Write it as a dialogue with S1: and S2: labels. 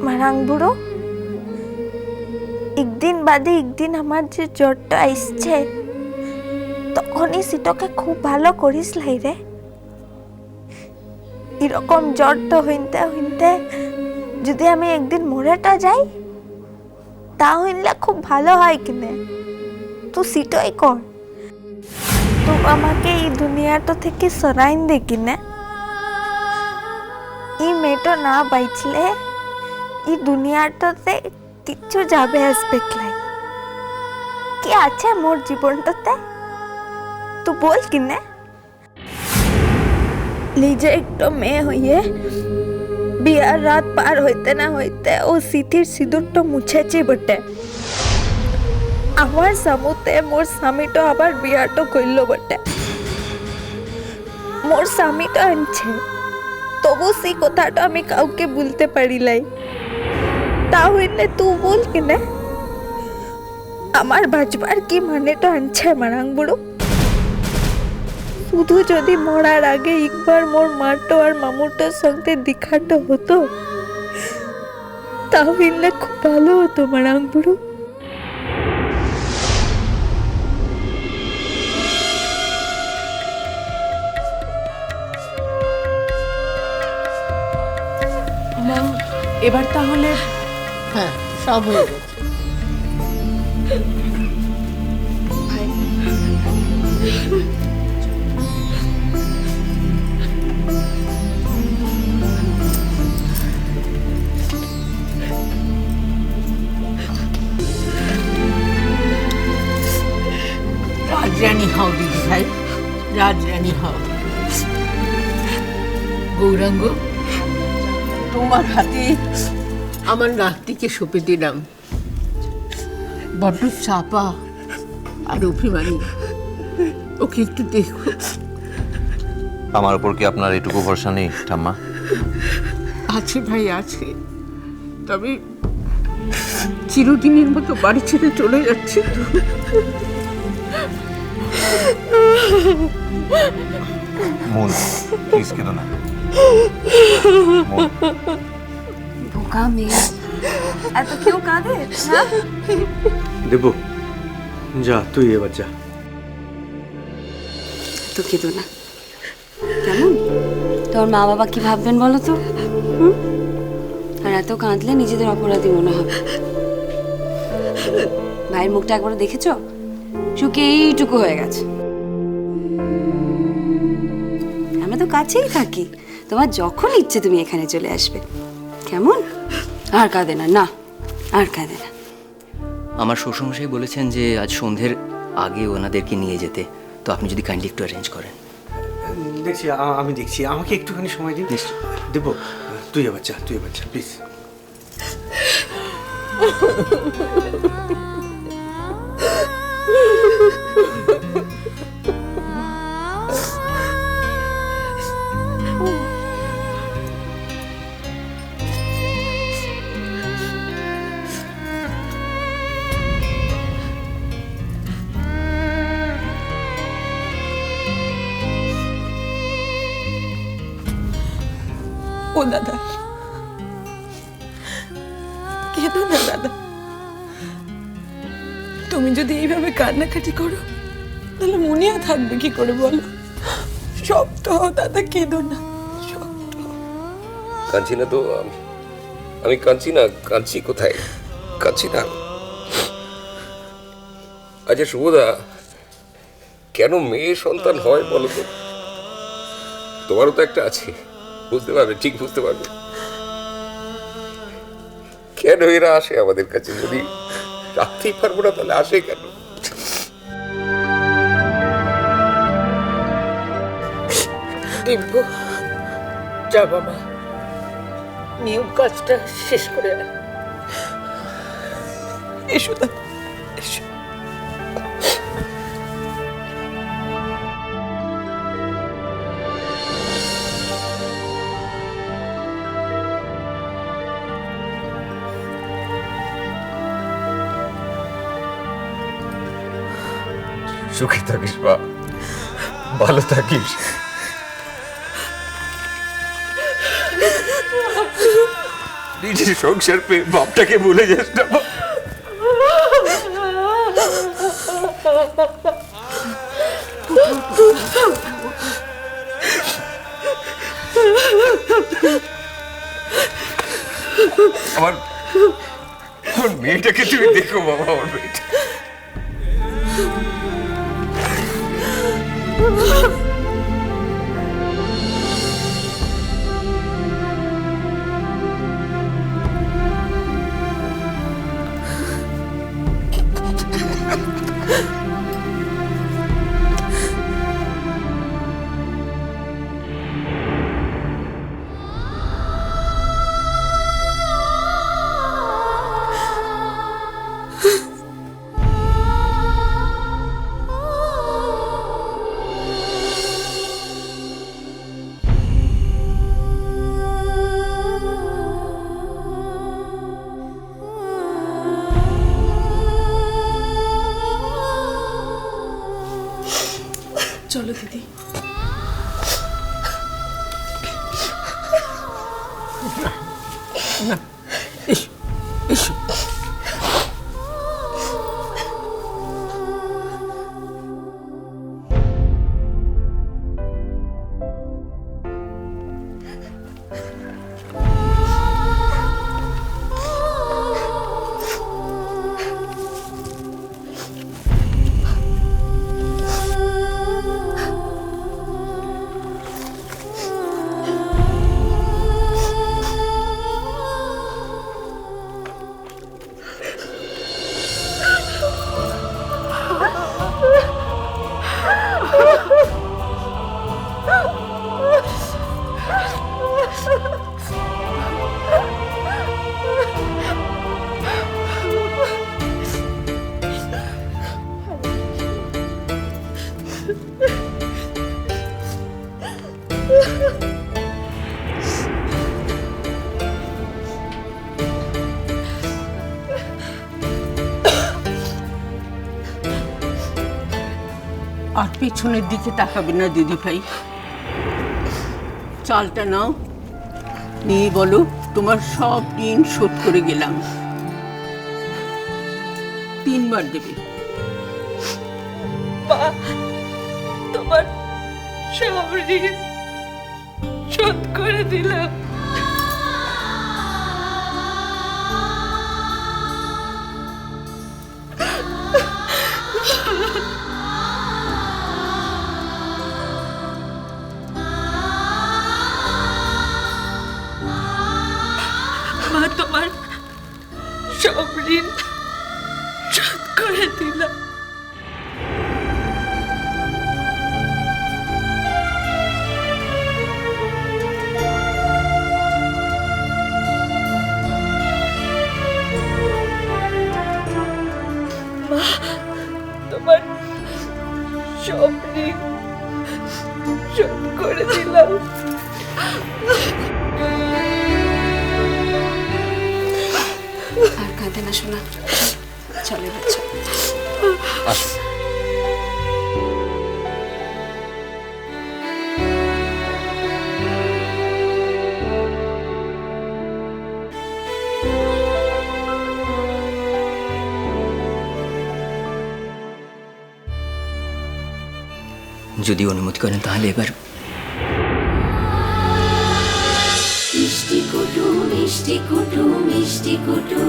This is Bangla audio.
S1: মারাং বুড়ো, একদিন বাদে একদিন আমার যে জ্বরটা আসছে তখনই সিটকে খুব ভালো করিস লাই রে। এরকম জ্বরটা হইতে হইতে যদি আমি একদিন মরেটা যাই তা হইলে খুব ভালো হয় কিনে। তুই সিটই কর, তো আমাকে এই দুনিয়াটা থেকে সরাইন দে কিনে। এই মেয়েটা না বাইচলে এই দুনিয়াটাতে কিচ্ছু যাবে আসবে লাই। কি আছে মোর জীবনটাতে তুই বল কিনে। নিজে একটু মেয়ে হইয়ে বিয়ার রাত পার হইতে না হইতে ও সিথির সিঁদুরটা মুছেছি বটে। আমার সামুতে মোর স্বামীটা আবার বিয়াটা কইল বটে। মোর স্বামীটা আনছে, তবু সেই কথাটা আমি কাউকে বলতে পারিলাই। তা হইলে তুই বল কিনে আমার বাঁচবার কি মানেটা আনছে মারাং বুড়ো। শুধু যদি মরার আগে একবার মোর মাটো আর মামুটার সঙ্গে দেখাটা হতো তাহলে খুব ভালো হতো মারাং বুড়ো।
S2: এবার তাহলে
S3: হ্যাঁ, সব হয়ে গেছে। রাজরানী হও দিদি ভাই, রাজরানী হও। গৌরাঙ্গ, তোমার হাতে আমার নাতিকে সঁপে দিলাম। বড্ড চাপা আর অভিমানী, ওকে একটু দেখো।
S4: আমার উপর কি আপনার এটুকু ভরসা নেই ঠাম্মা?
S3: আছে ভাই, আছে। তবে চিরদিনের মতো বাড়ি ছেড়ে চলে যাচ্ছে তো।
S4: মন প্লিজ কেঁদো না।
S1: বোকা মেয়ে, এত কেউ কাঁদে না?
S5: দেবো, যা তুই এবার যা।
S6: তো কেঁদো না। কেমন তোর মা বাবা কি ভাববেন বলো তো? আর এত কাঁদলে নিজেদের অপরাধী মনে হবে। ভাইয়ের মুখটা একবার দেখেছো? শুকিয়ে এইটুকু হয়ে গেছে। আমরা তো কাছেই থাকি, তোমার যখন ইচ্ছে তুমি এখানে চলে আসবে। কেমন? আর কাঁদে না, না আর কাঁদে না।
S7: আমার শ্বশুরমশাই বলেছেন যে আজ সন্ধ্যের আগে ওনাদেরকে নিয়ে যেতে, তো আপনি যদি কাইন্ডলি একটু অ্যারেঞ্জ করেন।
S5: দেখছি, আমি দেখছি, আমাকে একটুখানি সময় দিন। দেবো, তুই এবার যা, তুই এবার যা প্লিজ।
S2: ও দাদা, কেঁদো না দাদা। তুমি যদি এইভাবে কান্নাকাটি করো তাহলে মনেও থাকবে কি করে বলো? শক্ত হও দাদা, কেঁদো না, শক্ত হও।
S8: কাঁদছি না তো আমি কাঁদছি না, কাঁদছি কোথায়? কাঁদছি না। আচ্ছা শুভদা, কেন মেয়ে সন্তান হয় বলো তো? তোমারও তো একটা আছে, বুঝতে পারবে, ঠিক বুঝতে পারবে। কেন এরা আসে আমাদের কাছে? যদি রাখতেই পারবো না তাহলে আসে কেন?
S3: দিব্য, যা বাবা, নিয়ম কাজটা শেষ করে আয়।
S2: এসো দাদা, এসো।
S8: সুখী থাকিস বা ভালো থাকিস। নিজের সংসার পেয়ে বাপটাকে ভুলে যাস না বাপ। আমার আমার মেয়েটাকে তুমি দেখো বাবা, আমার মেয়েটা।
S2: চলো দিদি।
S3: আর পেছনের দিকে তাকাবে না দিদি ভাই। চালটা নাও, নিয়ে বলো তোমার সব ঋণ শোধ করে গেলাম। 3 বার দেবে।
S2: তোমার সব ঋণ শোধ করে দিলাম। মা, তোমার সব ঋণ শোধ করে দিলাম। মা, তোমার সব ঋণ শোধ করে দিলাম।
S6: আর কাঁদে না শোনা, চলে বাচ্চা।
S4: আসো।
S7: যদি অনুমতি করেন তাহলে এবার
S9: মিষ্টি কুটু মিষ্টি কুটু মিষ্টি কুটু